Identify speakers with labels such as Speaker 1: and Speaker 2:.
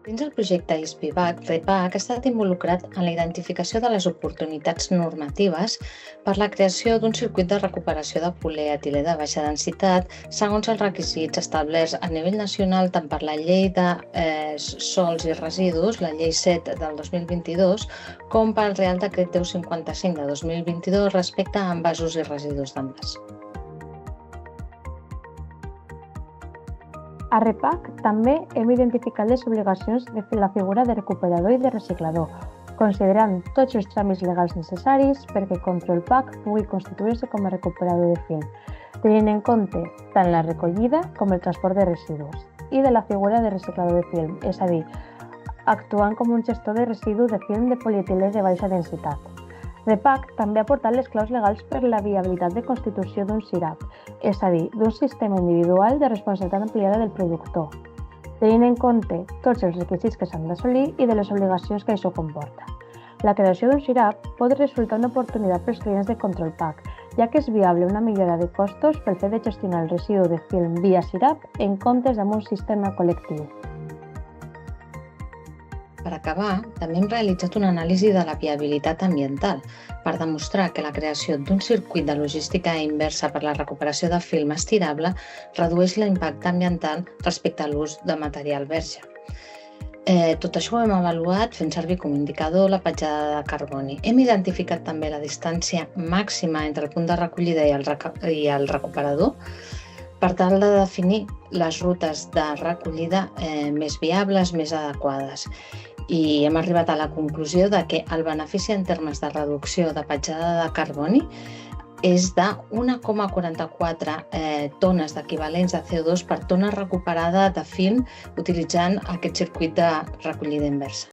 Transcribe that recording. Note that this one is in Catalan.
Speaker 1: Dins el projecte ISPIVAC, REPAC ha estat involucrat en la identificació de les oportunitats normatives per la creació d'un circuit de recuperació de polietilè de baixa densitat segons els requisits establerts a nivell nacional tant per la Llei de Sòls i Residus, la Llei 7 del 2022, com pel Real Decret 1055 de 2022 respecte a envasos i residus d'envàs.
Speaker 2: A REPAC també hem identificat les obligacions de la figura de recuperador i de reciclador, considerant tots els tràmits legals necessaris perquè Control PAC pugui constituir-se com a recuperador de film, tenint en compte tant la recollida com el transport de residus, i de la figura de reciclador de film, és a dir, actuant com un gestor de residus de film de polietilè de baixa densitat. REPAC també ha aportat les claus legals per la viabilitat de constitució d'un CIRAP, és a dir, d'un sistema individual de responsabilitat ampliada del productor, tenint en compte tots els requisits que s'han d'assolir i de les obligacions que això comporta. La creació d'un CIRAP pot resultar una oportunitat pels clients de Control PAC, ja que és viable una millora de costos pel fet de gestionar el residu de film via CIRAP en comptes amb un sistema col·lectiu.
Speaker 1: Per acabar, també hem realitzat una anàlisi de la viabilitat ambiental per demostrar que la creació d'un circuit de logística inversa per la recuperació de film estirable redueix l'impacte ambiental respecte a l'ús de material verge. Tot això ho hem avaluat fent servir com a indicador la petjada de carboni. Hem identificat també la distància màxima entre el punt de recollida i el recuperador per tal de definir les rutes de recollida més viables, més adequades. I hem arribat a la conclusió de que el benefici en termes de reducció de petjada de carboni és de 1,44 tones d'equivalents de CO2 per tona recuperada de film utilitzant aquest circuit de recollida inversa.